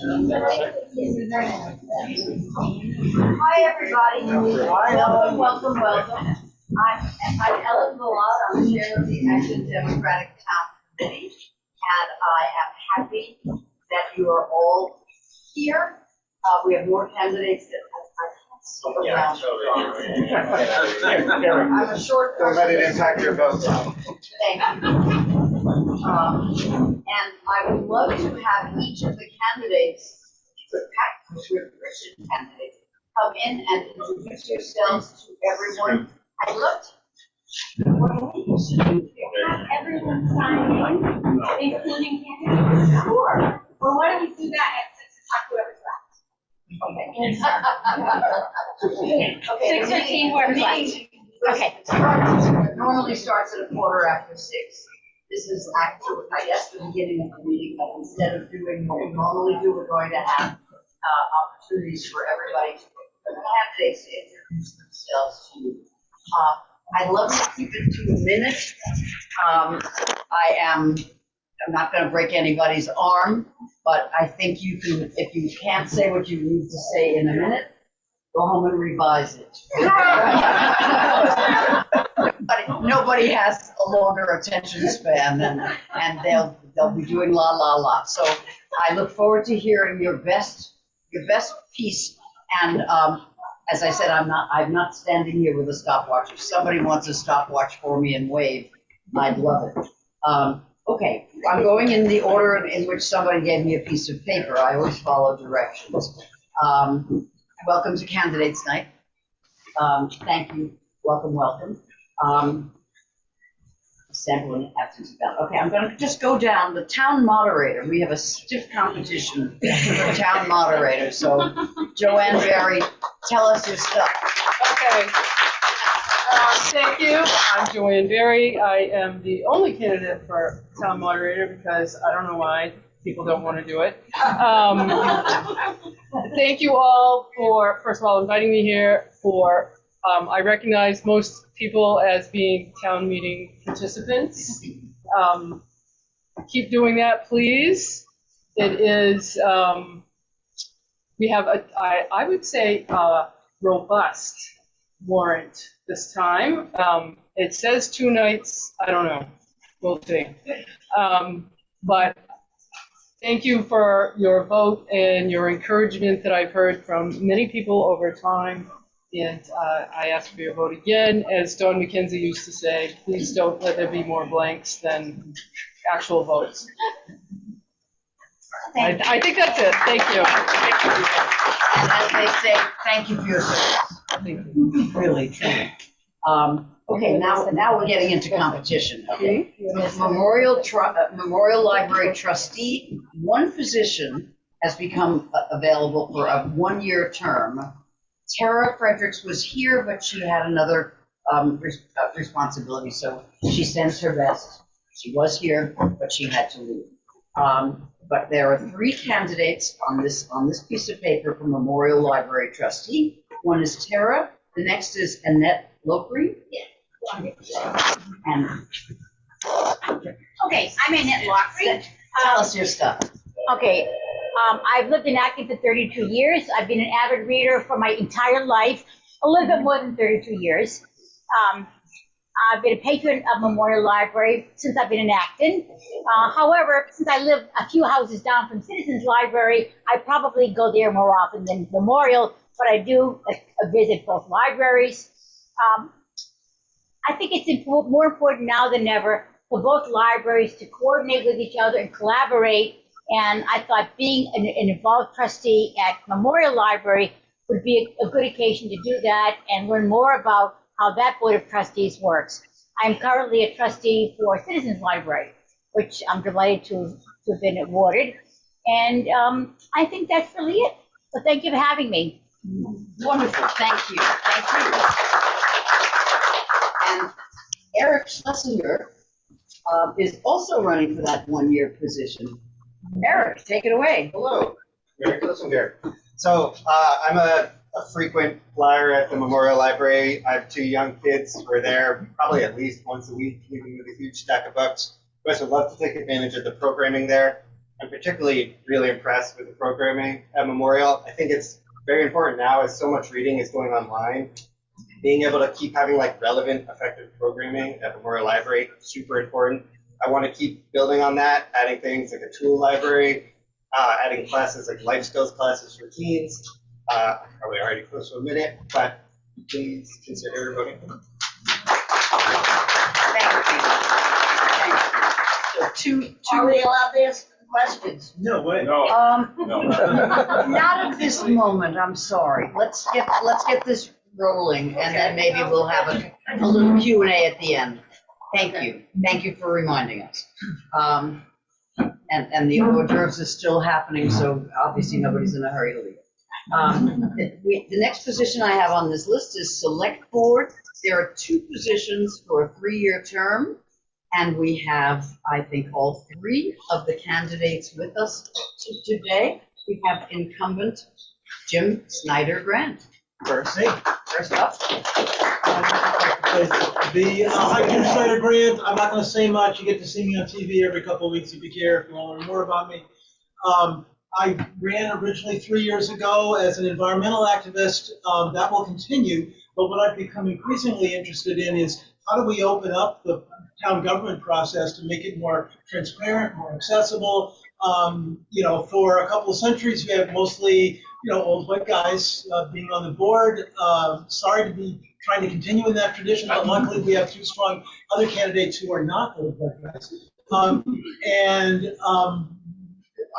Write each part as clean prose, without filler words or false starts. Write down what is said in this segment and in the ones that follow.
Hi, everybody. Welcome, welcome, welcome. I'm Ellen Villard. I'm chair of the Acton Democratic Town Committee, and I am happy that you are all here. We have more candidates than I can't see around. I'm a short person. Don't let it impact your vote. Thank you. And I would love to have each of the candidates, Christian candidates, come in and introduce yourselves to everyone. I looked. Have everyone sign in, including candidates? Sure. Well, why don't we do that at 6 o'clock, whoever's left? Okay. 6:15, whoever's left. Okay. Normally starts at 6:15. This is actually, I guess, the beginning of the meeting, but instead of doing what we normally do, we're going to have opportunities for everybody to, for the candidates to introduce themselves to you. I'd love to keep it to a minute. I'm not going to break anybody's arm, but I think you can, if you can't say what you need to say in a minute, go home and revise it. Nobody has a longer attention span, and they'll be doing la la la. So I look forward to hearing your best piece. And as I said, I'm not standing here with a stopwatch. If somebody wants a stopwatch for me and wave, I'd love it. Okay, I'm going in the order in which somebody gave me a piece of paper. I always follow directions. Welcome to Candidates Night. Thank you. Welcome. Sampling absence about. Okay, I'm going to just go down. The town moderator. We have a stiff competition for town moderator. So, Joanne Barry, tell us your stuff. Okay. Thank you. I'm Joanne Barry. I am the only candidate for town moderator because I don't know why people don't want to do it. Thank you all for, first of all, inviting me here. I recognize most people as being town meeting participants. Keep doing that, please. It is, we have I would say, a robust warrant this time. It says 2 nights. I don't know. We'll see. But thank you for your vote and your encouragement that I've heard from many people over time. And I ask for your vote again. As Don McKenzie used to say, please don't let there be more blanks than actual votes. I think that's it. Thank you. And as they say, thank you for your service. Thank you. Really, truly. Okay, now we're getting into competition. Okay, Memorial Library Trustee. One position has become available for a 1-year term. Tara Fredericks was here, but she had another responsibility, so she sends her best. She was here, but she had to leave. But there are 3 candidates on this piece of paper for Memorial Library Trustee. One is Tara. The next is Annette Lockery. And Okay, I'm Annette Lockery. tell us your stuff. Okay, I've lived in Acton for 32 years. I've been an avid reader for my entire life, a little bit more than 32 years. I've been a patron of Memorial Library since I've been in Acton. However, since I live a few houses down from Citizens Library, I probably go there more often than Memorial, but I do visit both libraries. I think it's more important now than ever for both libraries to coordinate with each other and collaborate. And I thought being an involved trustee at Memorial Library would be a good occasion to do that and learn more about how that Board of Trustees works. I'm currently a trustee for Citizens Library, which I'm delighted to have been awarded. And I think that's really it. So thank you for having me. Wonderful, thank you. And Eric Schlesinger is also running for that 1-year position. Eric, take it away. Hello, Eric Schlesinger. So I'm a frequent flyer at the Memorial Library. I have 2 young kids. We're there probably at least once a week, leaving with a huge stack of books. You guys would love to take advantage of the programming there. I'm particularly really impressed with the programming at Memorial. I think it's very important now as so much reading is going online. Being able to keep having like relevant, effective programming at Memorial Library, super important. I want to keep building on that, adding things like a tool library, adding classes like life skills classes for teens. Probably already close to a minute, but please consider voting for them. Thank you. So are we allowed to ask questions? No way. No. Not at this moment, I'm sorry. Let's get this rolling, and then maybe we'll have a little Q&A at the end. Thank you. Thank you for reminding us. And the hors d'oeuvres is still happening, so obviously nobody's in a hurry to leave. The next position I have on this list is Select Board. There are 2 positions for a 3-year term, and we have, I think, all 3 of the candidates with us today. We have incumbent Jim Snyder-Grant. First up. Hi, Jim Snyder-Grant. I'm not going to say much. You get to see me on TV every couple of weeks if you care, if you want to learn more about me. I ran originally 3 years ago as an environmental activist. That will continue. But what I've become increasingly interested in is how do we open up the town government process to make it more transparent, more accessible? For a couple of centuries, we have mostly, old white guys being on the board. Sorry to be trying to continue in that tradition, but luckily we have 2 strong other candidates who are not old white guys.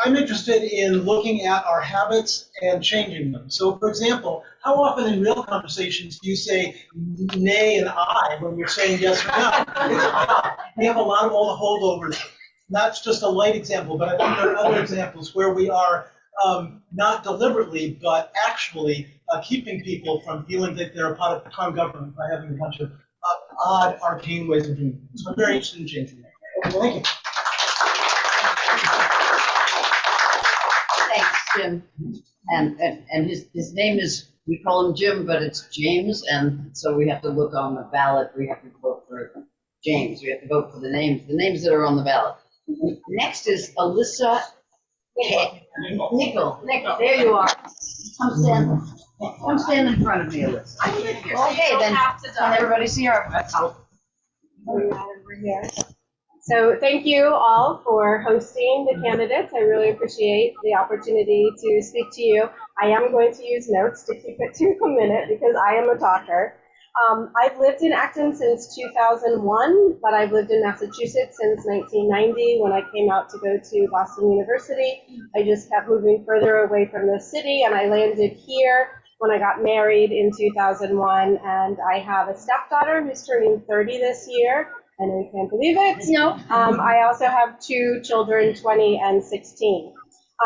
I'm interested in looking at our habits and changing them. So, for example, how often in real conversations do you say nay and I when you're saying yes or no? It's odd. We have a lot of old holdovers. That's just a light example, but I think there are other examples where we are not deliberately, but actually keeping people from feeling that they're a part of town government by having a bunch of odd, arcane ways of doing things. So I'm very interested in changing that. Thank you. Thanks, Jim. And his name is, we call him Jim, but it's James, and so we have to look on the ballot. We have to vote for James. We have to vote for the names that are on the ballot. Next is Alyssa Nickel. There you are. Come stand in front of me, Alyssa. Okay, then can everybody see our? Over here. So thank you all for hosting the candidates. I really appreciate the opportunity to speak to you. I am going to use notes to keep it to a minute because I am a talker. I've lived in Acton since 2001, but I've lived in Massachusetts since 1990 when I came out to go to Boston University. I just kept moving further away from the city, and I landed here when I got married in 2001, and I have a stepdaughter who's turning 30 this year. I know you can't believe it. No. I also have 2 children, 20 and 16.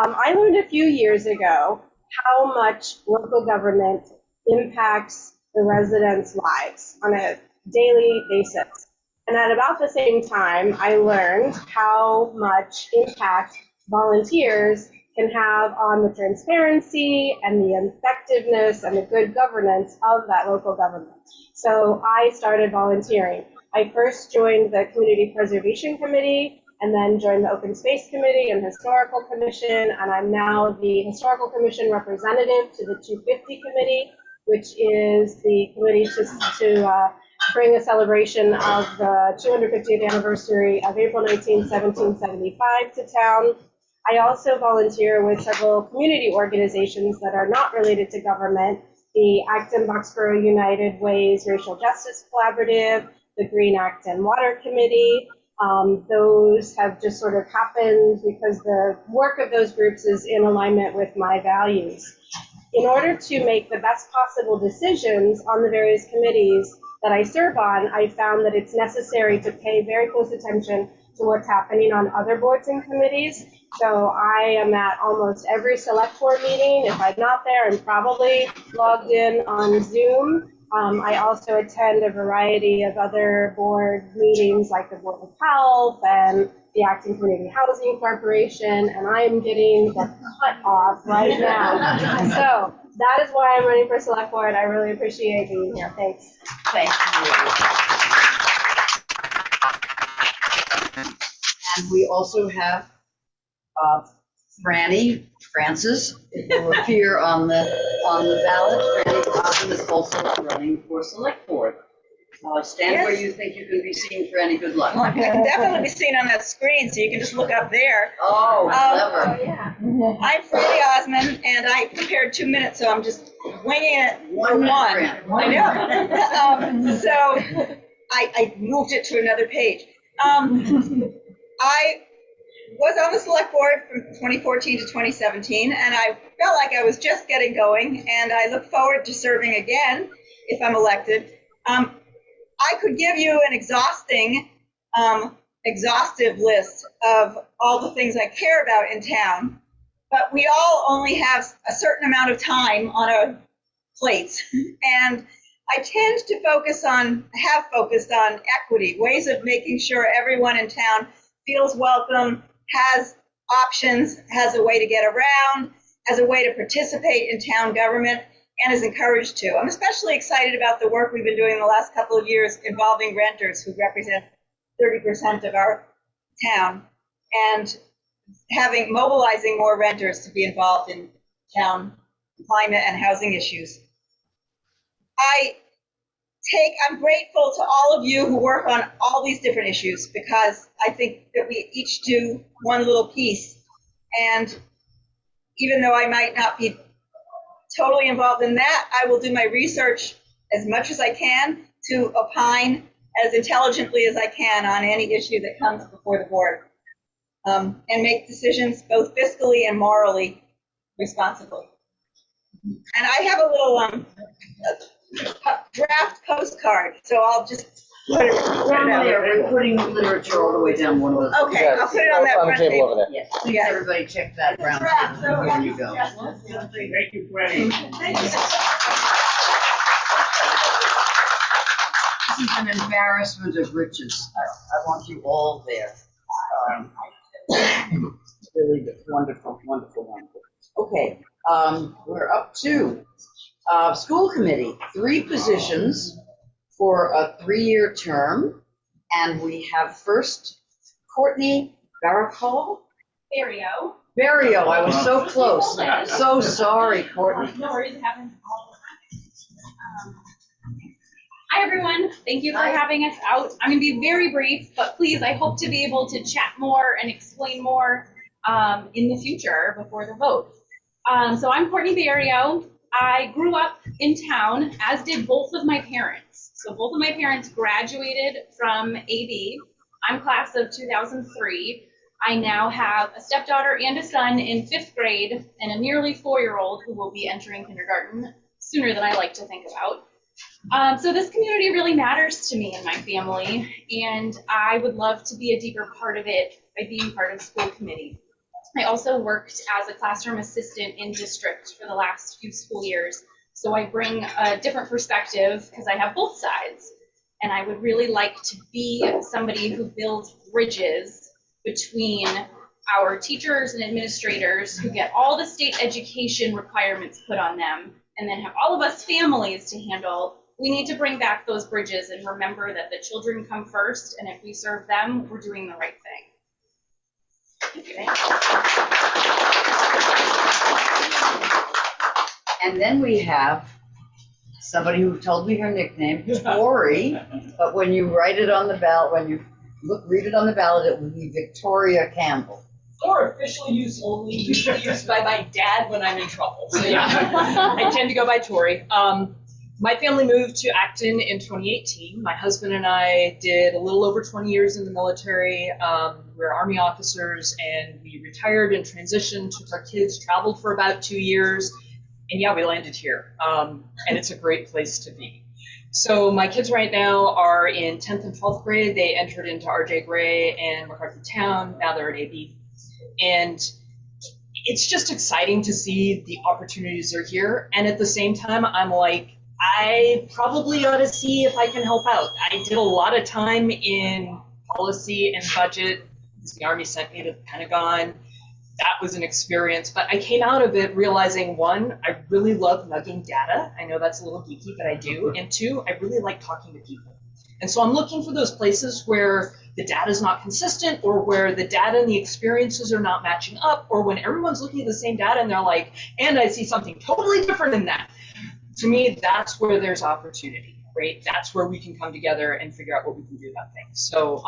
I learned a few years ago how much local government impacts the residents' lives on a daily basis. And at about the same time, I learned how much impact volunteers can have on the transparency and the effectiveness and the good governance of that local government. So I started volunteering. I first joined the Community Preservation Committee and then joined the Open Space Committee and Historical Commission, and I'm now the Historical Commission representative to the 250 Committee, which is the committee to bring a celebration of the 250th anniversary of April 19, 1775 to town. I also volunteer with several community organizations that are not related to government, the Acton Boxborough United Way's Racial Justice Collaborative, the Green Acton Water Committee. Those have just sort of happened because the work of those groups is in alignment with my values. In order to make the best possible decisions on the various committees that I serve on, I found that it's necessary to pay very close attention to what's happening on other boards and committees. So I am at almost every select board meeting. If I'm not there, I'm probably logged in on Zoom. I also attend a variety of other board meetings like the Board of Health and the Acton Community Housing Corporation, and I'm getting the cut off right now. So that is why I'm running for select board. I really appreciate being here. Thanks. Thank you. And we also have Francis will appear on the ballot. Franny Cosm is also running for select board. Stand where you think you can be seen, Franny. Good luck. Well, I can definitely be seen on that screen, so you can just look up there. Oh, clever. Yeah. I'm Freddie Osmond, and I prepared 2 minutes, so I'm just winging it for One minute, one. Fran. I know. So I moved it to another page. I was on the select board from 2014 to 2017, and I felt like I was just getting going, and I look forward to serving again if I'm elected. I could give you an exhaustive list of all the things I care about in town, but we all only have a certain amount of time on our plates. And I tend to have focused on equity, ways of making sure everyone in town feels welcome, has options, has a way to get around, has a way to participate in town government, and is encouraged to. I'm especially excited about the work we've been doing in the last couple of years involving renters who represent 30% of our town, and mobilizing more renters to be involved in town climate and housing issues. I'm grateful to all of you who work on all these different issues, because I think that we each do one little piece. And even though I might not be totally involved in that, I will do my research as much as I can to opine as intelligently as I can on any issue that comes before the board, and make decisions both fiscally and morally responsibly. And I have a little draft postcard, so I'll just put it Down out there, we're putting literature all the way down one of those. Okay, I'll put it on that front table. over there. Yes, please, Yes. everybody check that brown Draft, paper. so- There you go. Yes. Thank you, Franny. Thank you. This is an embarrassment of riches. I want you all there. It's really wonderful, wonderful, wonderful. Okay, we're up to school committee, 3 positions for a 3-year term. And we have first Courtney Baracol. Barrio, I was so close. So sorry, Courtney. No worries, it happens all the time. Hi, everyone. Thank you for Hi. having us out. I'm going to be very brief, but please, I hope to be able to chat more and explain more in the future before the vote. So I'm Courtney Barrio. I grew up in town, as did both of my parents. So both of my parents graduated from AB. I'm class of 2003. I now have a stepdaughter and a son in 5th grade and a nearly 4-year-old who will be entering kindergarten sooner than I like to think about. So this community really matters to me and my family, and I would love to be a deeper part of it by being part of school committee. I also worked as a classroom assistant in district for the last few school years, so I bring a different perspective because I have both sides, and I would really like to be somebody who builds bridges between our teachers and administrators who get all the state education requirements put on them, and then have all of us families to handle. We need to bring back those bridges and remember that the children come first, and if we serve them, we're doing the right thing. And then we have somebody who told me her nickname, Tori, but when you write it on the ballot, when you read it on the ballot, it would be Victoria Campbell. Or official use only, usually used by my dad when I'm in trouble. So yeah, I tend to go by Tori. My family moved to Acton in 2018. My husband and I did a little over 20 years in the military. We're Army officers, and we retired and transitioned, took our kids, traveled for about 2 years, and yeah, we landed here. And it's a great place to be. So my kids right now are in 10th and 12th grade. They entered into RJ Gray and MacArthur Town. Now they're at AB. And it's just exciting to see the opportunities are here. And at the same time, I'm like, I probably ought to see if I can help out. I did a lot of time in policy and budget because the Army sent me to the Pentagon. That was an experience, but I came out of it realizing, 1, I really love nugging data. I know that's a little geeky, but I do. And 2, I really like talking to people. And so I'm looking for those places where the data is not consistent, or where the data and the experiences are not matching up, or when everyone's looking at the same data and they're like, and I see something totally different in that. To me, that's where there's opportunity, right? That's where we can come together and figure out what we can do about things. So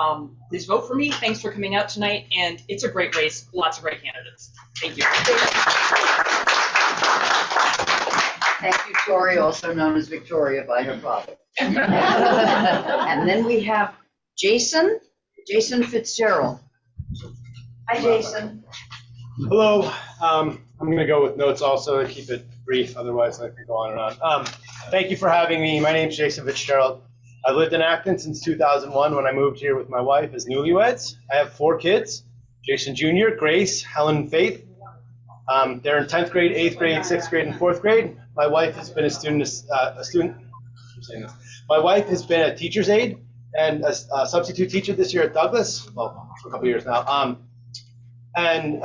please vote for me. Thanks for coming out tonight. And it's a great race. Lots of great candidates. Thank you. Thank you, Tori, also known as Victoria by her father. And then we have Jason Fitzgerald. Hi, Jason. Hello. I'm going to go with notes also to keep it brief, otherwise I could go on and on. Thank you for having me. My name's Jason Fitzgerald. I've lived in Acton since 2001 when I moved here with my wife as newlyweds. I have 4 kids, Jason Jr., Grace, Helen, and Faith. They're in 10th grade, 8th grade, 6th grade, and 4th grade. My wife has been My wife has been a teacher's aide and a substitute teacher this year at Douglas, well, for a couple years now. And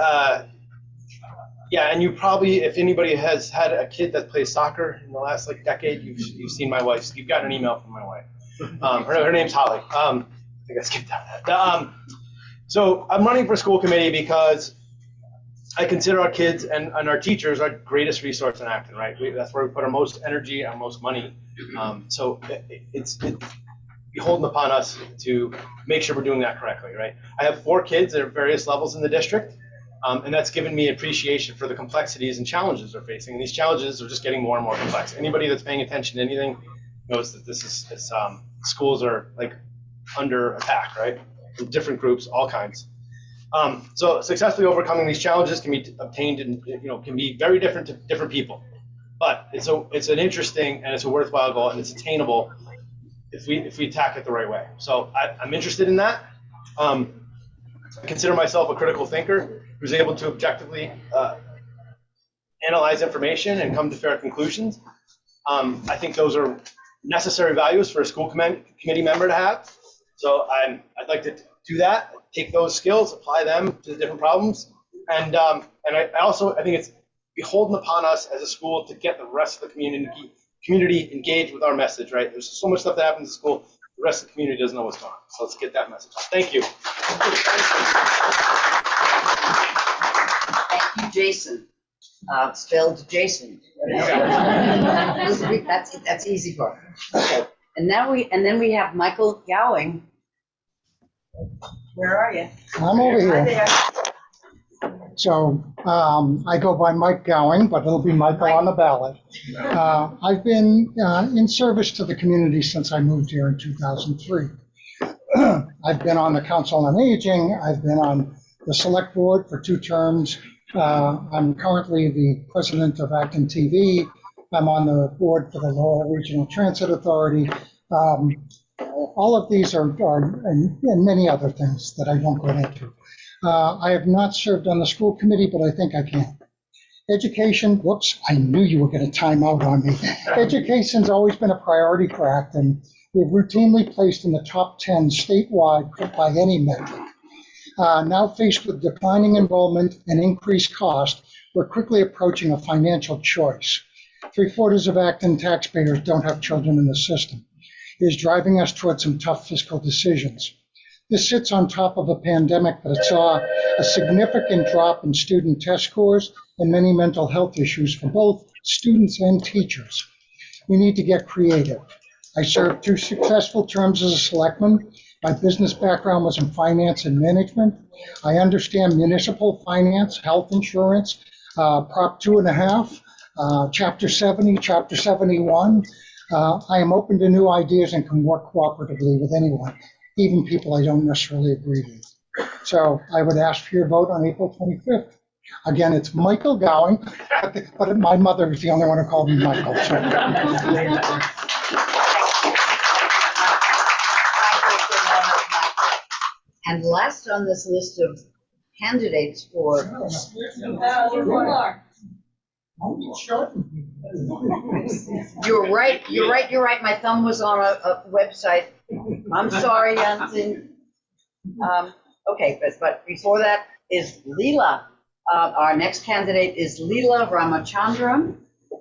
you probably, if anybody has had a kid that plays soccer in the last decade, you've seen my wife. You've gotten an email from my wife. Her name's Holly. I think I skipped that. So I'm running for school committee because I consider our kids and our teachers our greatest resource in Acton, right? That's where we put our most energy, our most money. So it's beholden upon us to make sure we're doing that correctly, right? I have 4 kids at various levels in the district, and that's given me appreciation for the complexities and challenges they're facing. And these challenges are just getting more and more complex. Anybody that's paying attention to anything knows that schools are under attack, right? From different groups, all kinds. So successfully overcoming these challenges can be obtained and can be very different to different people. But it's an interesting and it's a worthwhile goal, and it's attainable if we attack it the right way. So I'm interested in that. I consider myself a critical thinker who's able to objectively analyze information and come to fair conclusions. I think those are necessary values for a school committee member to have. So I'd like to do that, take those skills, apply them to the different problems. And I think it's beholden upon us as a school to get the rest of the community engaged with our message, right? There's so much stuff that happens in school, the rest of the community doesn't know what's going on. So let's get that message out. Thank you. Thank you, Jason. Spelled Jason. That's easy for him. Okay. And then we have Michael Gowing. Where are you? I'm over here. Hi there. So I go by Mike Gowing, but it'll be Michael on the ballot. I've been in service to the community since I moved here in 2003. I've been on the Council on Aging. I've been on the Select Board for 2 terms. I'm currently the president of Acton TV. I'm on the board for the Lowell Regional Transit Authority. All of these are and many other things that I won't go into. I have not served on the school committee, but I think I can. Education, whoops, I knew you were going to time out on me. Education's always been a priority for Acton. We're routinely placed in the top 10 statewide by any metric. Now faced with declining enrollment and increased cost, we're quickly approaching a financial choice. 3/4 of Acton taxpayers don't have children in the system. It is driving us towards some tough fiscal decisions. This sits on top of a pandemic that saw a significant drop in student test scores and many mental health issues for both students and teachers. We need to get creative. I served 2 successful terms as a selectman. My business background was in finance and management. I understand municipal finance, health insurance, Prop 2.5, Chapter 70, Chapter 71. I am open to new ideas and can work cooperatively with anyone, even people I don't necessarily agree with. So I would ask for your vote on April 25th. Again, it's Michael Gowing, but my mother is the only one who called me Michael. So. And last on this list of candidates for You're right. My thumb was on a website. I'm sorry, Anthony. Okay, but before that is Leela. Our next candidate is Leela Ramachandran.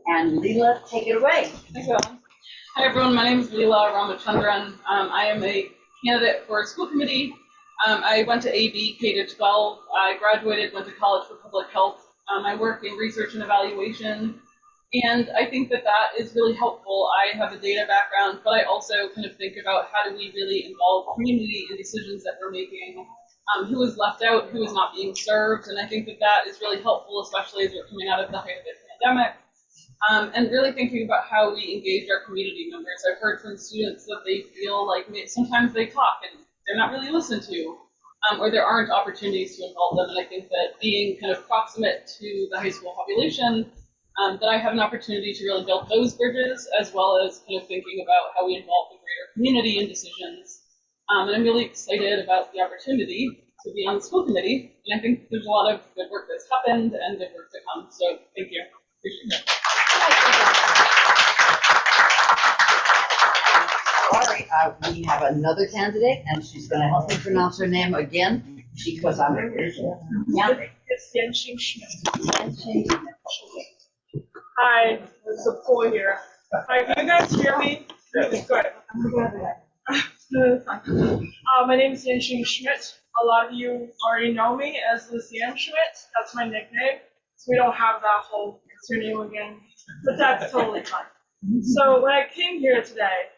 And Leela, take it away. Thank you. Hi everyone, my name is Leela Ramachandran. I am a candidate for school committee I went to AB K to 12. I graduated, went to college for public health. I work in research and evaluation. And I think that that is really helpful. I have a data background, but I also kind of think about how do we really involve community in decisions that we're making. Who is left out, who is not being served, and I think that that is really helpful, especially as we're coming out of the height of the pandemic. And really thinking about how we engage our community members. I've heard from students that they feel like sometimes they talk and they're not really listened to, or there aren't opportunities to involve them. And I think that being kind of proximate to the high school population, that I have an opportunity to really build those bridges, as well as kind of thinking about how we involve the greater community in decisions. And I'm really excited about the opportunity to be on the school committee. And I think there's a lot of good work that's happened and good work to come. So thank you. Appreciate it. All right, we have another candidate, and she's going to help me pronounce her name again because I'm. Yeah. It's Yanxing Schmidt. Hi, there's a poll here. Hi, can you guys hear me? Yes. Good. My name is Yanxing Schmidt. A lot of you already know me as Liz Yam Schmidt. That's my nickname. So we don't have that whole surname again, but that's totally fine. So when I came here today,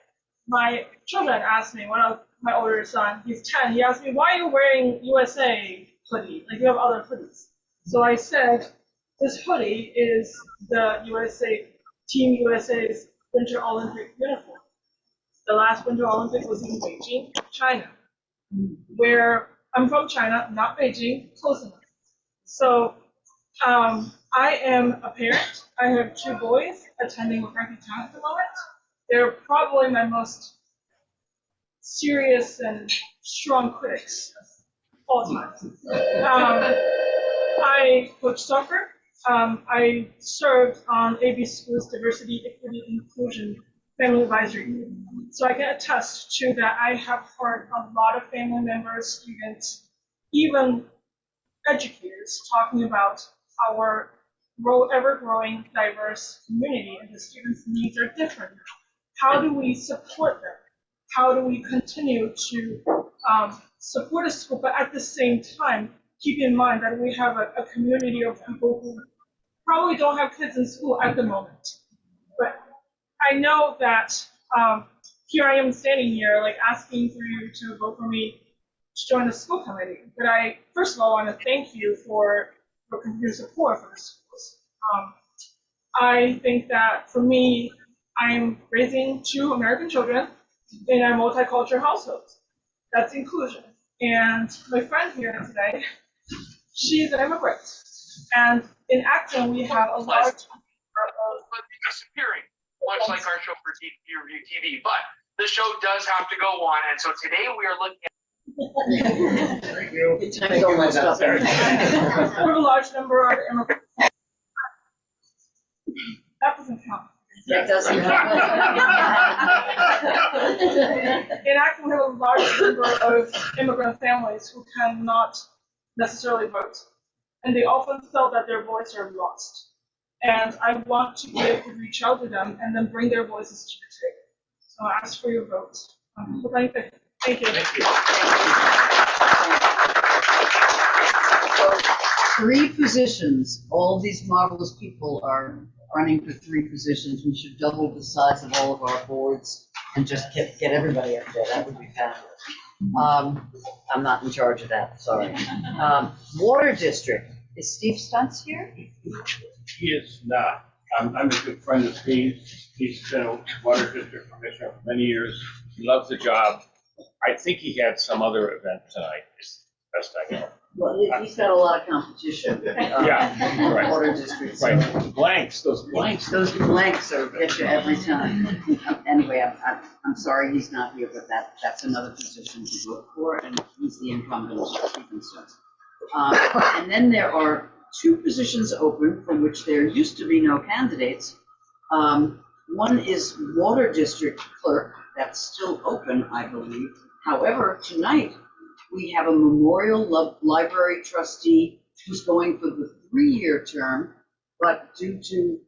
my children asked me, my older son, he's 10, he asked me, why are you wearing USA hoodie? Like you have other hoodies. So I said, this hoodie is the Team USA's Winter Olympic uniform. The last Winter Olympic was in Beijing, China, where I'm from China, not Beijing, close enough. So I am a parent. I have 2 boys attending McCarthy Town at the moment. They're probably my most serious and strong critics of all time. I coach soccer. I served on AB School's Diversity, Equity, Inclusion Family Advisory Group. So I can attest to that. I have heard a lot of family members, students, even educators talking about our ever-growing diverse community, and the students' needs are different now. How do we support them? How do we continue to support a school, but at the same time, keep in mind that we have a community of people who probably don't have kids in school at the moment. But I know that here I am standing here, like asking for you to vote for me to join the school committee. But I, first of all, want to thank you for your support for the schools. I think that for me, I'm raising 2 American children in a multicultural household. That's inclusion. And my friend here today, she's an immigrant. And in Acton, we have a large disappearing, much like our show for Review TV. But the show does have to go on, and so today we are looking at. Thank you. We have a large number of immigrants. That doesn't count. That doesn't count. In Acton, we have a large number of immigrant families who cannot necessarily vote. And they often felt that their voices are lost. And I want to be able to reach out to them and then bring their voices to the table. So I ask for your vote. Thank you. Thank you. So, 3 positions. All these marvelous people are running for 3 positions. We should double the size of all of our boards and just get everybody up there. That would be fabulous. I'm not in charge of that, sorry. Water District. Is Steve Stuntz here? He is not. I'm a good friend of Steve's. He's been a water district commissioner for many years. He loves the job. I think he had some other event tonight, as best I know. Well, he's got a lot of competition. Yeah, right. Water District. Right. Those blanks. Those blanks are get you every time. Anyway, I'm sorry he's not here, but that's another position to vote for, and he's the incumbent, Stephen Stuntz. And then there are 2 positions open from which there used to be no candidates. One is Water District Clerk. That's still open, I believe. However, tonight we have a Memorial Library Trustee who's going for the 3-year term, but due to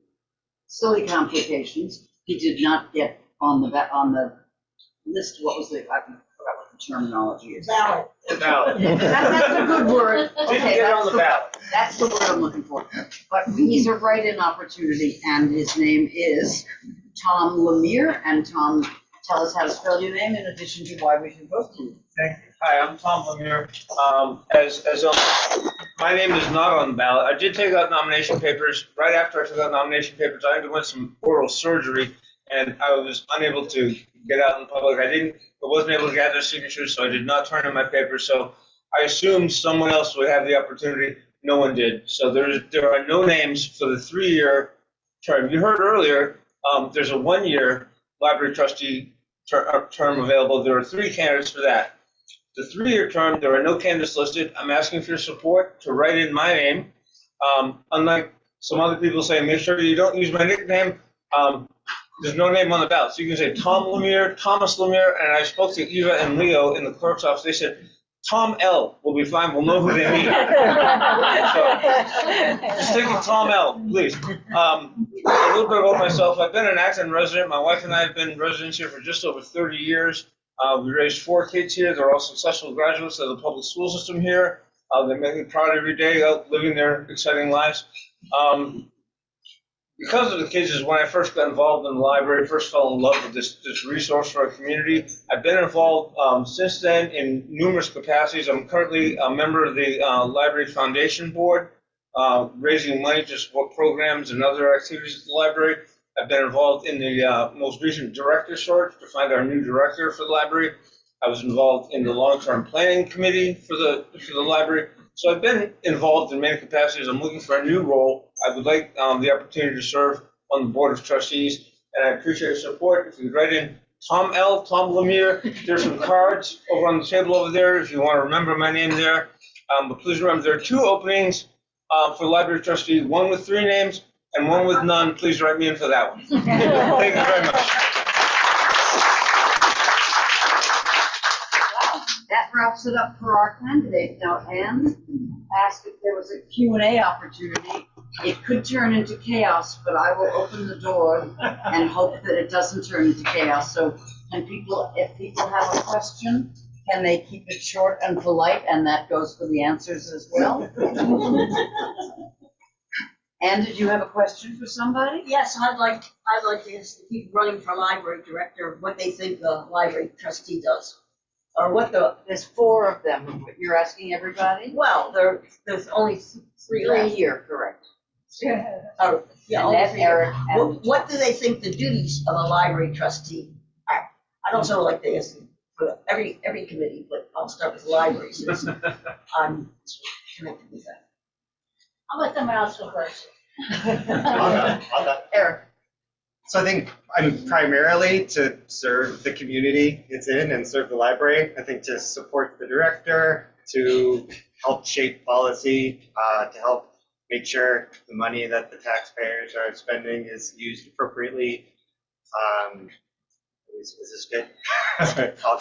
silly complications, he did not get on the list. What was I forgot what terminology is. Ballot. Ballot. That's a good word. Didn't Okay, get that's on the ballot. That's the word I'm looking for. But he's a write-in opportunity, and his name is Tom Lemire. And Tom, tell us how to spell your name in addition to why we should vote for you. Thank you. Hi, I'm Tom Lemire. My name is not on the ballot. I did take out nomination papers. Right after I took out nomination papers, I underwent some oral surgery, and I was unable to get out in public. I wasn't able to gather signatures, so I did not turn in my papers. So I assumed someone else would have the opportunity. No one did. So there are no names for the 3-year term. You heard earlier, there's a 1-year library trustee term available. There are 3 candidates for that. The 3-year term, there are no candidates listed. I'm asking for your support to write in my name. Unlike some other people saying, make sure you don't use my nickname. There's no name on the ballot. So you can say Tom Lemire, Thomas Lemire, and I spoke to Eva and Leo in the clerk's office. They said, Tom L. will be fine. We'll know who they mean. So just take it Tom L., please. A little bit about myself. I've been an Acton resident. My wife and I have been residents here for just over 30 years. We raised 4 kids here. They're all successful graduates of the public school system here. They make me proud every day out living their exciting lives. Because of the kids is when I first got involved in the library, first fell in love with this resource for our community. I've been involved since then in numerous capacities. I'm currently a member of the Library Foundation Board, raising money to support programs and other activities at the library. I've been involved in the most recent director search to find our new director for the library. I was involved in the long-term planning committee for the library. So I've been involved in many capacities. I'm looking for a new role. I would like the opportunity to serve on the Board of Trustees, and I appreciate your support. If you write in Tom L., Tom Lemire, there's some cards over on the table over there if you want to remember my name there. But please remember, there are 2 openings for library trustee, one with 3 names and one with none. Please write me in for that one. Thank you very much. That wraps it up for our candidate. Now, Anne asked if there was a Q&A opportunity. It could turn into chaos, but I will open the door and hope that it doesn't turn into chaos. So if people have a question, can they keep it short and polite? And that goes for the answers as well. Anne, did you have a question for somebody? Yes, I'd like to ask the people running for library director what they think the library trustee does. Or what there's 4 of them. You're asking everybody? Well, there's only 3 left. 3 here, correct. Oh, yeah, only Annette, 3. Eric, and What do they think the duties of a library trustee are? I don't know like this for every committee, but I'll start with the library since I'm connected with that. I'll let someone else go first. Eric. So I think I'm primarily to serve the community it's in and serve the library. I think to support the director, to help shape policy, to help make sure the money that the taxpayers are spending is used appropriately. Is this good?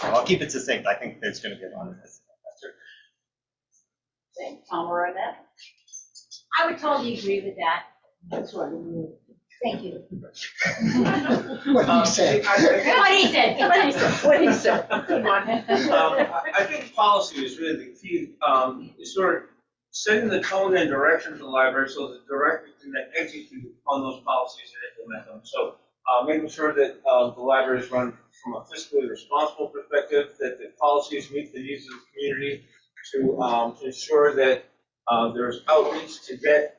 I'll keep it succinct. I think there's going to be a lot of this. Tom or Annette? I would totally agree with that. That's what thank you. What he said. What he said. What he said. What he said. I think policy is really the key. Sort of setting the tone and direction for the library so the director can then execute on those policies and implement them. So making sure that the library is run from a fiscally responsible perspective, that the policies meet the needs of the community, to ensure that there's outreach to get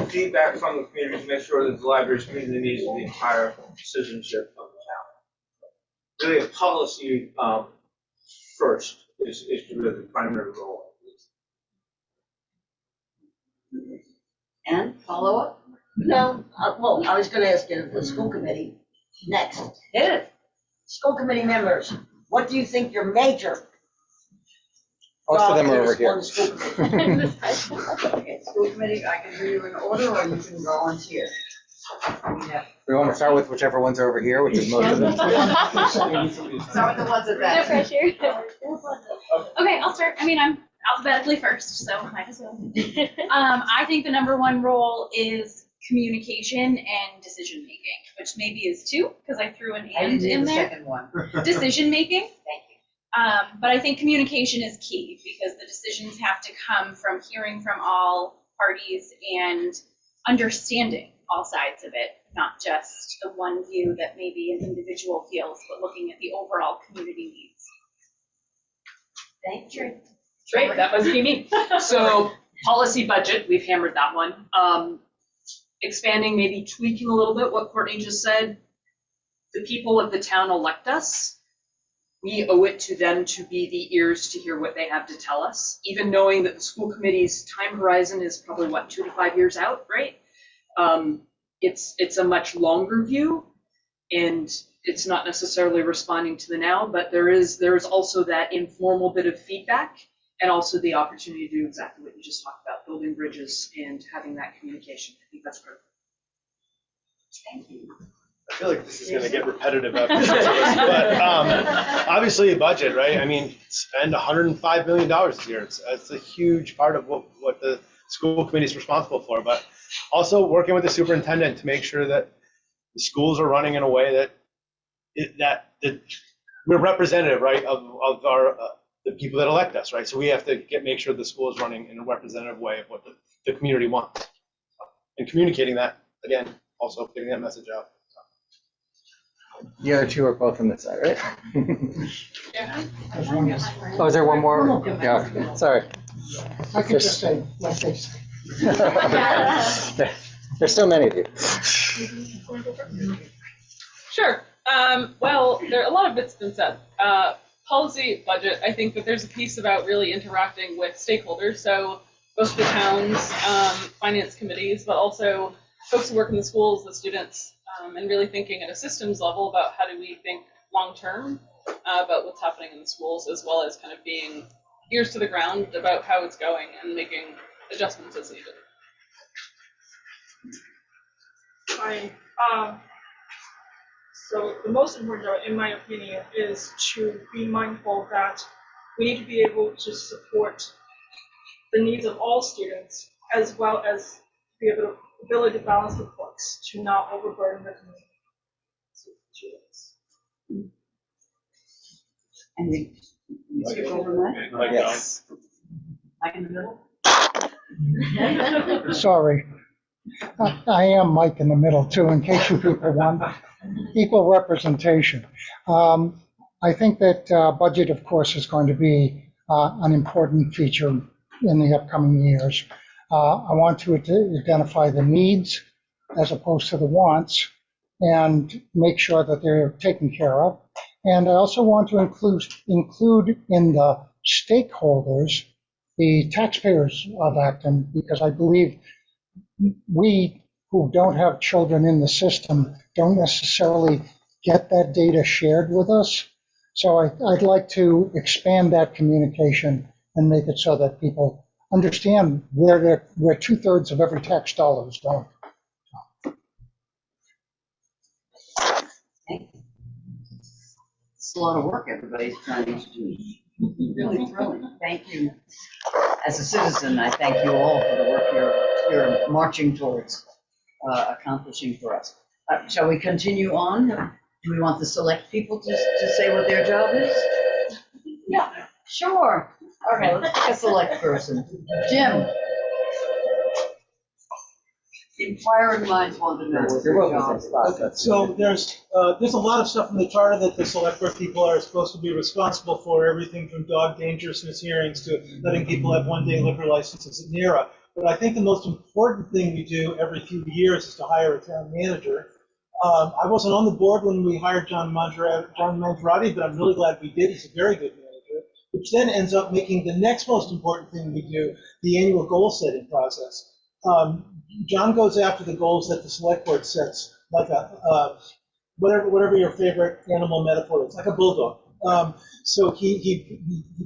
feedback from the community to make sure that the library is meeting the needs of the entire citizenship of the town. Really, a policy first is really the primary role. And follow up? No, well, I was going to ask you the school committee next. Hit it. School committee members, what do you think your major Most of them are over is here. on the school committee? Okay, school committee, I can do you in order, or you can volunteer. We want to start with whichever ones are over here, which is most of them. Start with the ones at No that. pressure. Okay, I'll start. I mean, I'm alphabetically first, so might as well. I think the number 1 role is communication and decision making, which maybe is 2 because I threw an I didn't and hear in the there. second one. Decision making. Thank you. But I think communication is key because the decisions have to come from hearing from all parties and understanding all sides of it, not just the one view that maybe an individual feels, but looking at the overall community needs. Thank you. Great, that must be me. So policy budget, we've hammered that one. Expanding, maybe tweaking a little bit what Courtney just said. The people of the town elect us. We owe it to them to be the ears to hear what they have to tell us, even knowing that the school committee's time horizon is probably, 2 to 5 years out, right? It's a much longer view, and it's not necessarily responding to the now, but there is also that informal bit of feedback and also the opportunity to do exactly what you just talked about, building bridges and having that communication. I think that's critical. Thank you. I feel like this is going to get repetitive after this, but obviously a budget, right? I mean, spend $105 million this year. It's a huge part of what the school committee is responsible for, but also working with the superintendent to make sure that the schools are running in a way that we're representative, right, of our the people that elect us, right? So we have to make sure the school is running in a representative way of what the community wants, and communicating that again, also getting that message out. The other two are both on this side, right? Yeah. Oh, is there one more? Yeah, sorry. I could just say, like they say. There's so many of you. Sure. Well, a lot of it's been said. Policy budget, I think that there's a piece about really interacting with stakeholders. So both the town's finance committees, but also folks who work in the schools, the students, and really thinking at a systems level about how do we think long-term about what's happening in the schools, as well as kind of being ears to the ground about how it's going and making adjustments as needed. So the most important job, in my opinion, is to be mindful that we need to be able to support the needs of all students, as well as be able to ability to balance the books, to not overburden the community. And we skip over that? Yes. Mike in the middle? Sorry. I am Mike in the middle too, in case you people want equal representation. I think that budget, of course, is going to be an important feature in the upcoming years. I want to identify the needs as opposed to the wants and make sure that they're taken care of. And I also want to include in the stakeholders the taxpayers of Acton, because I believe we who don't have children in the system don't necessarily get that data shared with us. So I'd like to expand that communication and make it so that people understand where 2/3 of every tax dollar is going. It's a lot of work everybody's trying to do. Really thrilling. Thank you. As a citizen, I thank you all for the work you're marching towards accomplishing for us. Shall we continue on? Do we want the select people to say what their job is? Yeah, sure. Okay, let's pick a select person. Jim. Inquiring minds want to know what their job is. So there's a lot of stuff in the charter that the select board people are supposed to be responsible for, everything from dog dangerousness hearings to letting people have one-day liquor licenses at NERA. But I think the most important thing we do every few years is to hire a town manager. I wasn't on the board when we hired John Mangiarotti, but I'm really glad we did. He's a very good manager, which then ends up making the next most important thing we do, the annual goal setting process. John goes after the goals that the select board sets, like whatever your favorite animal metaphor is, like a bulldog. So he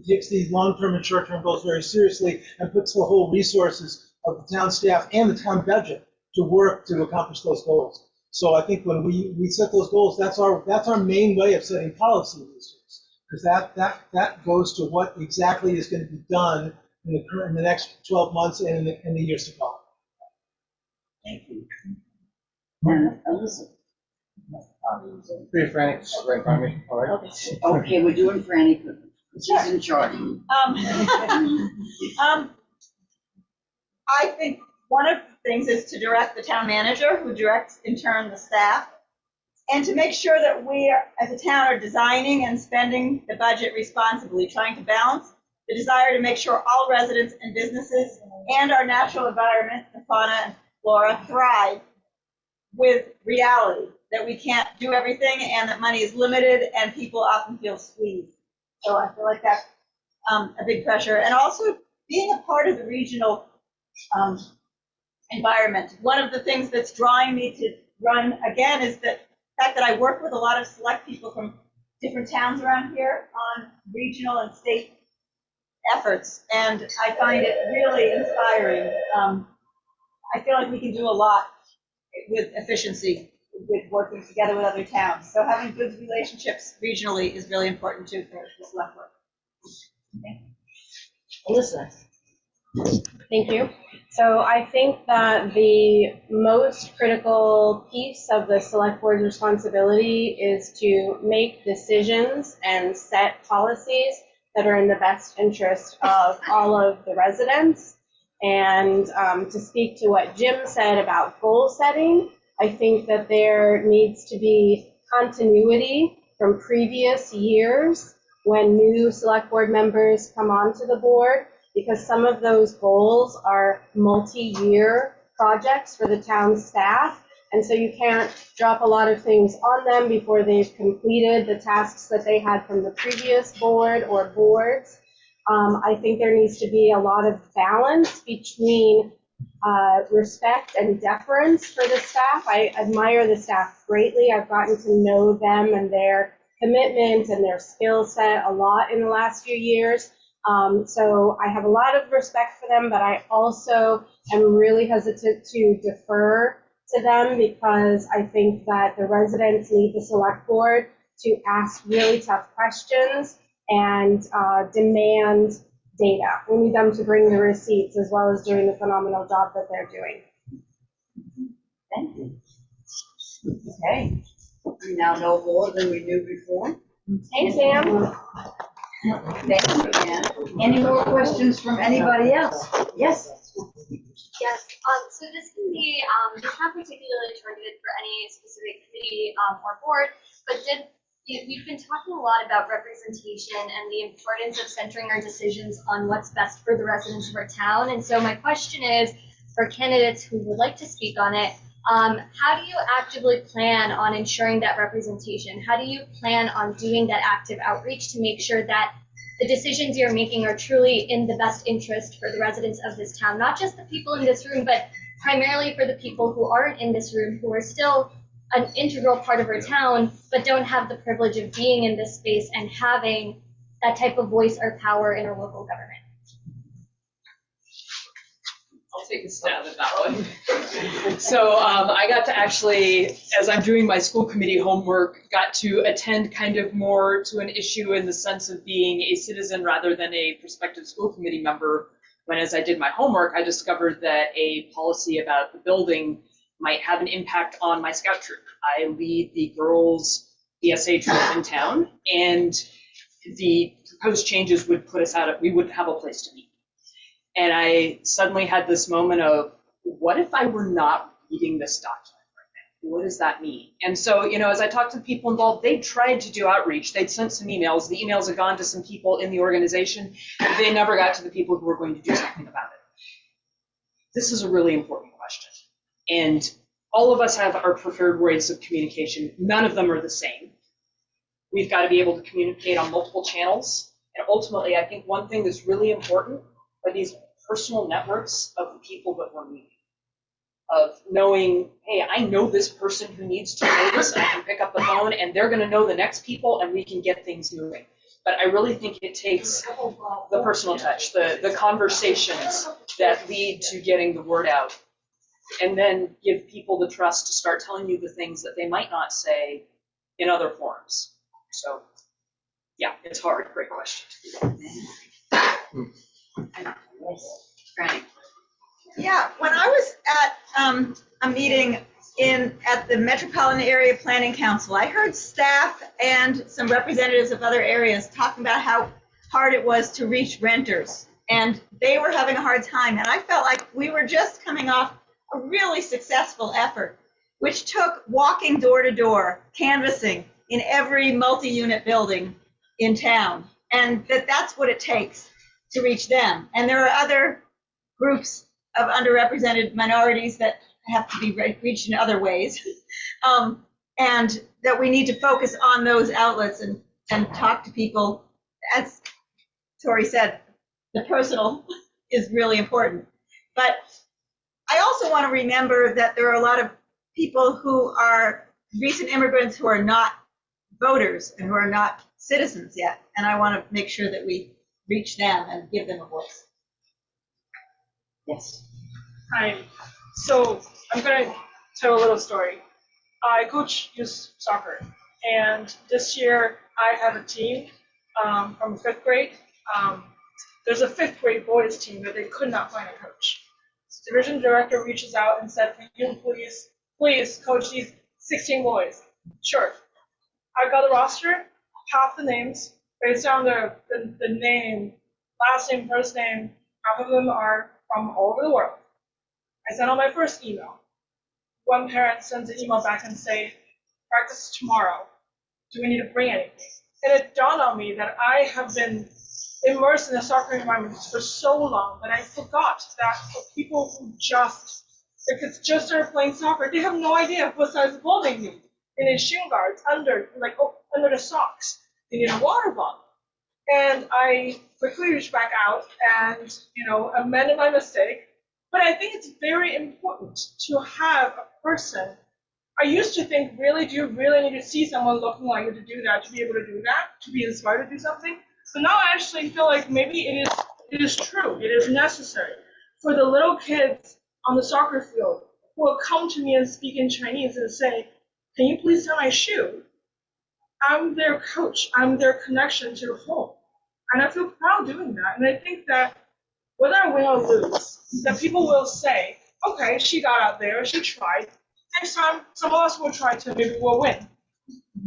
takes these long-term and short-term goals very seriously and puts the whole resources of the town staff and the town budget to work to accomplish those goals. So I think when we set those goals, that's our main way of setting policy these days, because that goes to what exactly is going to be done in the next 12 months and in the years to come. Thank you. Pretty Franny, right in front of me. All right. Okay, we're doing Franny. She's in charge. I think one of the things is to direct the town manager, who directs in turn the staff, and to make sure that we as a town are designing and spending the budget responsibly, trying to balance the desire to make sure all residents and businesses and our natural environment, the fauna and flora, thrive, with reality that we can't do everything and that money is limited and people often feel squeezed. So I feel like that's a big pressure. And also being a part of the regional environment. One of the things that's drawing me to run again is the fact that I work with a lot of select people from different towns around here on regional and state efforts, and I find it really inspiring. I feel like we can do a lot with efficiency with working together with other towns. So having good relationships regionally is really important too for the select work. Okay. Alyssa. Thank you. So I think that the most critical piece of the select board's responsibility is to make decisions and set policies that are in the best interest of all of the residents. And to speak to what Jim said about goal setting, I think that there needs to be continuity from previous years when new select board members come onto the board, because some of those goals are multi-year projects for the town staff. And so you can't drop a lot of things on them before they've completed the tasks that they had from the previous board or boards. I think there needs to be a lot of balance between respect and deference for the staff. I admire the staff greatly. I've gotten to know them and their commitment and their skill set a lot in the last few years. So I have a lot of respect for them, but I also am really hesitant to defer to them because I think that the residents need the select board to ask really tough questions and demand data. We need them to bring the receipts as well as doing the phenomenal job that they're doing. Thank you. Okay. We now know more than we knew before. Thanks, Sam. Thank you, Ann. Any more questions from anybody else? Yes. Yes, so this can be, it's not particularly targeted for any specific committee or board, but we've been talking a lot about representation and the importance of centering our decisions on what's best for the residents of our town. And so my question is, for candidates who would like to speak on it, how do you actively plan on ensuring that representation? How do you plan on doing that active outreach to make sure that the decisions you're making are truly in the best interest for the residents of this town, not just the people in this room, but primarily for the people who aren't in this room, who are still an integral part of our town, but don't have the privilege of being in this space and having that type of voice or power in our local government. I'll take a stab at that one. So I got to actually, as I'm doing my school committee homework, got to attend kind of more to an issue in the sense of being a citizen rather than a prospective school committee member. When as I did my homework, I discovered that a policy about the building might have an impact on my scout troop. I lead the girls' ESA troop in town, and the proposed changes would put us we wouldn't have a place to meet. And I suddenly had this moment of, what if I were not reading this document right now? What does that mean? And so, as I talked to the people involved, they tried to do outreach. They'd sent some emails. The emails had gone to some people in the organization. They never got to the people who were going to do something about it. This is a really important question. And all of us have our preferred ways of communication. None of them are the same. We've got to be able to communicate on multiple channels. And ultimately, I think one thing that's really important are these personal networks of the people that we're meeting. Of knowing, hey, I know this person who needs to know this, and I can pick up the phone, and they're going to know the next people, and we can get things moving. But I really think it takes the personal touch, the conversations that lead to getting the word out, and then give people the trust to start telling you the things that they might not say in other forums. So, yeah, it's hard. Great question. Yeah, when I was at a meeting at the Metropolitan Area Planning Council, I heard staff and some representatives of other areas talking about how hard it was to reach renters. And they were having a hard time. And I felt like we were just coming off a really successful effort, which took walking door to door, canvassing in every multi-unit building in town. And that's what it takes to reach them. And there are other groups of underrepresented minorities that have to be reached in other ways. And that we need to focus on those outlets and talk to people. As Tori said, the personal is really important. But I also want to remember that there are a lot of people who are recent immigrants who are not voters and who are not citizens yet. And I want to make sure that we reach them and give them a voice. Yes. Hi. So I'm going to tell a little story. I coach youth soccer, and this year I have a team from 5th grade. There's a 5th grade boys team, but they could not find a coach. The division director reaches out and said, "Can you please coach these 16 boys?" Sure. I got a roster, half the names, based on the name, last name, first name. Half of them are from all over the world. I sent out my first email. One parent sends an email back and say, "Practice tomorrow. Do we need to bring anything?" And it dawned on me that I have been immersed in the soccer environment for so long that I forgot that for people who if just started playing soccer, they have no idea what size of ball they need. They need shin guards under the socks. They need a water bottle. And I quickly reached back out and, amended my mistake. But I think it's very important to have a person. I used to think, really, do you really need to see someone looking like you to do that, to be able to do that, to be inspired to do something? So now I actually feel like maybe it is true, it is necessary for the little kids on the soccer field who will come to me and speak in Chinese and say, "Can you please tie my shoe?" I'm their coach, I'm their connection to home. And I feel proud doing that. And I think that whether I win or lose, that people will say, "Okay, she got out there, she tried. Next time, some of us will try to, maybe we'll win."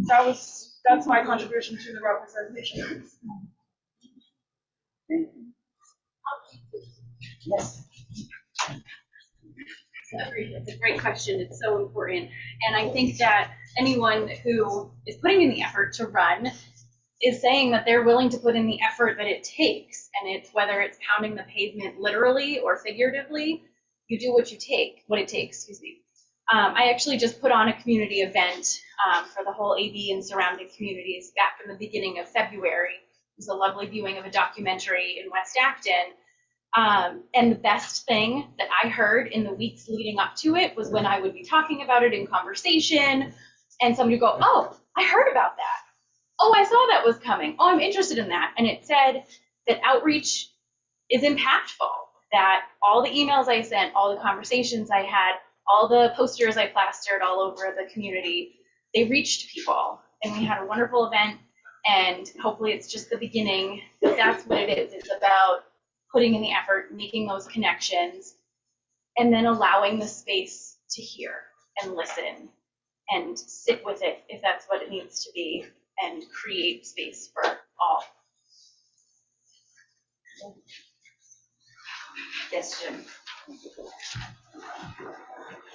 That's my contribution to the representation. Yes. It's a great question. It's so important. And I think that anyone who is putting in the effort to run is saying that they're willing to put in the effort that it takes. And it's whether it's pounding the pavement literally or figuratively, you do what it takes, excuse me. I actually just put on a community event for the whole AB and surrounding communities back in the beginning of February. It was a lovely viewing of a documentary in West Acton. And the best thing that I heard in the weeks leading up to it was when I would be talking about it in conversation and somebody would go, "Oh, I heard about that. Oh, I saw that was coming. Oh, I'm interested in that." And it said that outreach is impactful, that all the emails I sent, all the conversations I had, all the posters I plastered all over the community, they reached people. And we had a wonderful event, and hopefully it's just the beginning. That's what it is. It's about putting in the effort, making those connections, and then allowing the space to hear and listen and sit with it if that's what it needs to be, and create space for all. Yes, Jim.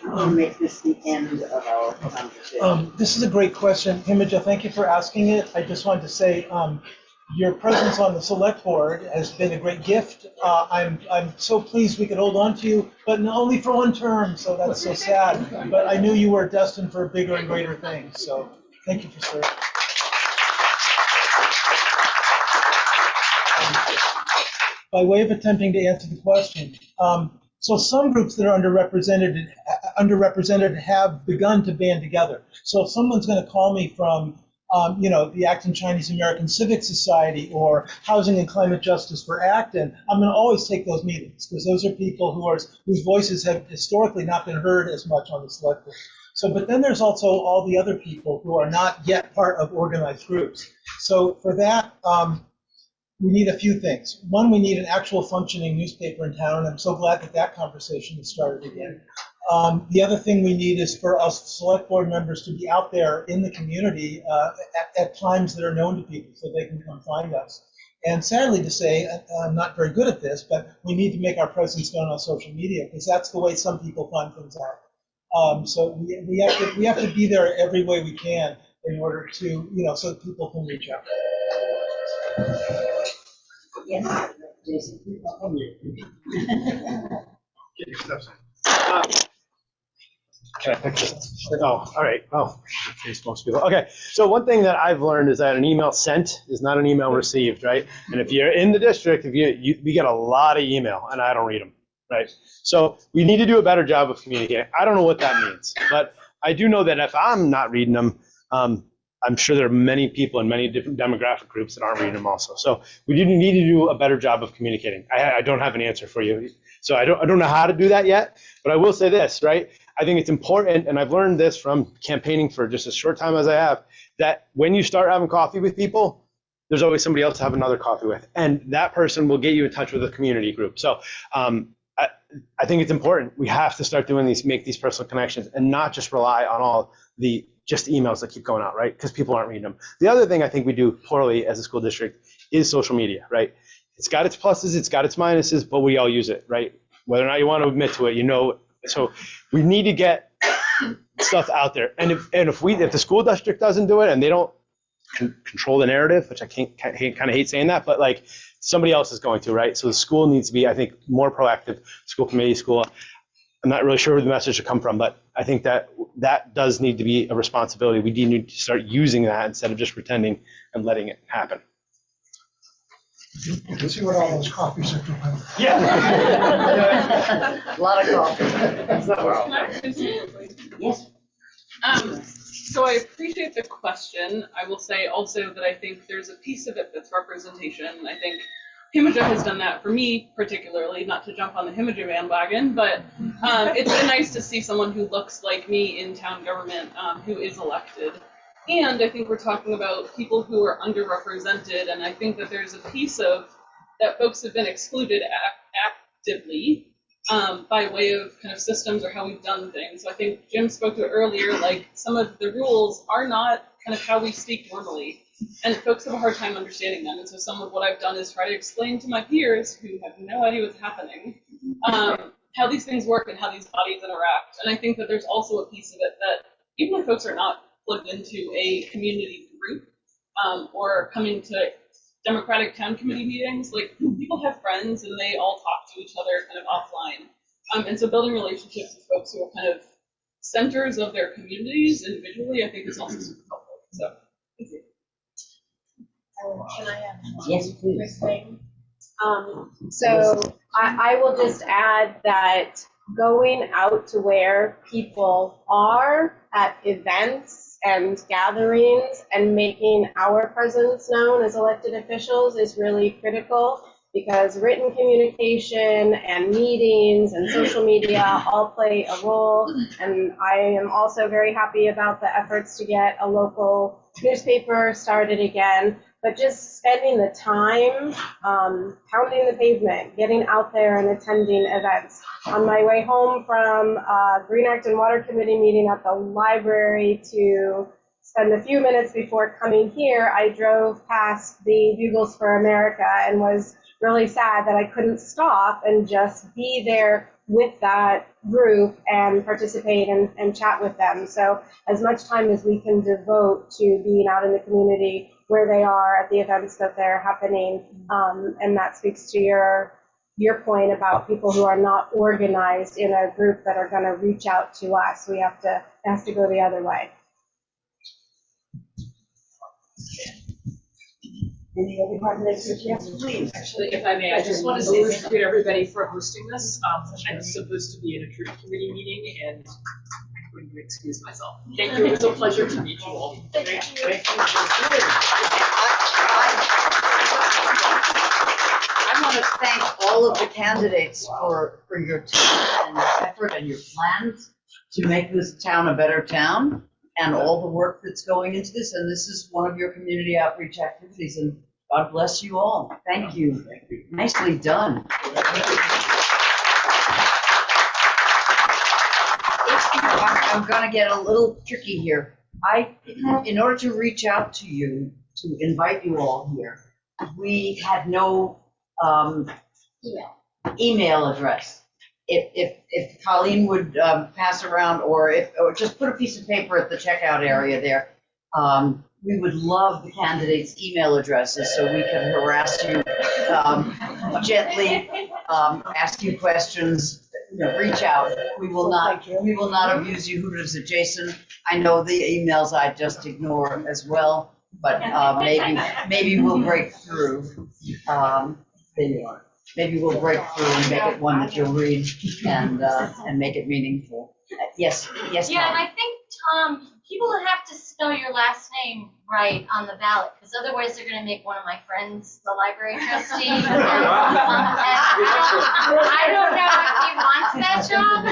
We'll make this the end of our conversation. This is a great question. Himija, thank you for asking it. I just wanted to say your presence on the select board has been a great gift. I'm so pleased we could hold on to you, but only for one term, so that's so sad. But I knew you were destined for bigger and greater things, so thank you for serving. By way of attempting to answer the question, so some groups that are underrepresented have begun to band together. So if someone's going to call me from the Acton Chinese American Civic Society or Housing and Climate Justice for Acton, I'm going to always take those meetings because those are people whose voices have historically not been heard as much on the select board. So, but then there's also all the other people who are not yet part of organized groups. So for that, we need a few things. One, we need an actual functioning newspaper in town. I'm so glad that conversation has started again. The other thing we need is for us select board members to be out there in the community at times that are known to people so they can come find us. And sadly to say, I'm not very good at this, but we need to make our presence known on social media because that's the way some people find things out. So we have to be there every way we can in order to, so that people can reach out. Yes. Jason. Can I pick this? Oh, all right. Oh, face most people. Okay. So one thing that I've learned is that an email sent is not an email received, right? And if you're in the district, we get a lot of email, and I don't read them, right? So we need to do a better job of communicating. I don't know what that means, but I do know that if I'm not reading them, I'm sure there are many people in many different demographic groups that aren't reading them also. So we do need to do a better job of communicating. I don't have an answer for you. So I don't know how to do that yet, but I will say this, right? I think it's important, and I've learned this from campaigning for just a short time as I have, that when you start having coffee with people, there's always somebody else to have another coffee with. And that person will get you in touch with a community group. So I think it's important. We have to start doing these, make these personal connections and not just rely on all the just emails that keep going out, right? Because people aren't reading them. The other thing I think we do poorly as a school district is social media, right? It's got its pluses, it's got its minuses, but we all use it, right? Whether or not you want to admit to it, so we need to get stuff out there. And if the school district doesn't do it and they don't control the narrative, which I kind of hate saying that, but like somebody else is going to, right? So the school needs to be, I think, more proactive. School committee, school. I'm not really sure where the message should come from, but I think that does need to be a responsibility. We need to start using that instead of just pretending and letting it happen. You can see what all those coffees are doing. Yeah. A lot of coffee. Yes. So I appreciate the question. I will say also that I think there's a piece of it that's representation. I think Himaja has done that for me particularly, not to jump on the Himaja bandwagon, but it's been nice to see someone who looks like me in town government who is elected. And I think we're talking about people who are underrepresented, and I think that there's a piece of that folks have been excluded actively by way of kind of systems or how we've done things. So I think Jim spoke to it earlier, like some of the rules are not kind of how we speak normally, and folks have a hard time understanding them. And so some of what I've done is try to explain to my peers who have no idea what's happening, how these things work and how these bodies interact. And I think that there's also a piece of it that even if folks are not plugged into a community group or coming to Democratic town committee meetings, like people have friends and they all talk to each other kind of offline. And so building relationships with folks who are kind of centers of their communities individually, I think is also super helpful. So thank you. Can I add? Yes, please. So I will just add that going out to where people are at events and gatherings and making our presence known as elected officials is really critical, because written communication and meetings and social media all play a role. And I am also very happy about the efforts to get a local newspaper started again. But just spending the time, pounding the pavement, getting out there and attending events. On my way home from Green Acton Water Committee meeting at the library to spend a few minutes before coming here, I drove past the Bugles for America and was really sad that I couldn't stop and just be there with that group and participate and chat with them. So as much time as we can devote to being out in the community where they are at the events that they're happening, and that speaks to your point about people who are not organized in a group that are going to reach out to us. It has to go the other way. Any other part of this? Yes, please. Actually, if I may, I just want to say thank you to everybody for hosting this. I'm supposed to be in a tree committee meeting, and I'm going to excuse myself. Thank you. It was a pleasure to meet you all. Thank you. I want to thank all of the candidates for your time and your effort and your plans to make this town a better town, and all the work that's going into this. And this is one of your community outreach activities, and God bless you all. Thank you. Thank you. Nicely done. I'm going to get a little tricky here. In order to reach out to you, to invite you all here, we had no email address. If Colleen would pass around, or just put a piece of paper at the checkout area there, we would love the candidates' email addresses so we can harass you gently, ask you questions, reach out. We will not abuse you. Who does it, Jason? I know the emails I just ignore as well, but maybe we'll break through. Maybe we'll break through and make it one that you'll read and make it meaningful. Yes. Yeah, and I think, Tom, people have to spell your last name right on the ballot, because otherwise they're going to make one of my friends the library trustee. And I don't know if he wants that job.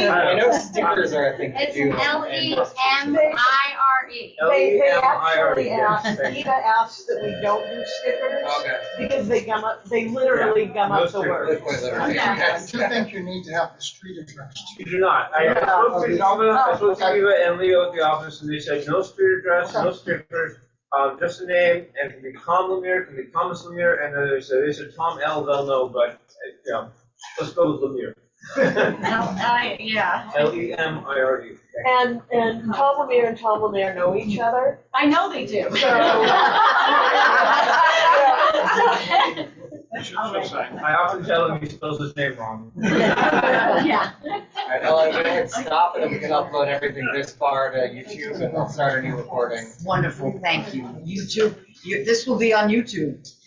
I know stickers are a thing to It's do. Lemire. They actually L-E-M-I-R-E. Eva asks that we don't do stickers because they literally gum up the word. I do think you need to have the street address. You do not. I spoke to Eva, I spoke to Eva and Leo at the office, and they said no street address, no stickers, just a name, and it can be Tom Lemire, it can be Thomas Lemire, and then they said Tom L, they'll know, but, let's go with Lemire. Yeah. L-E-M-I-R-E. And Tom Lemire know each other. I know they do. I often tell him he spells his name wrong. Yeah. All right, Ella, go ahead, stop, and then we can upload everything this far to YouTube, and I'll start a new recording. Wonderful, thank you. YouTube, this will be on YouTube.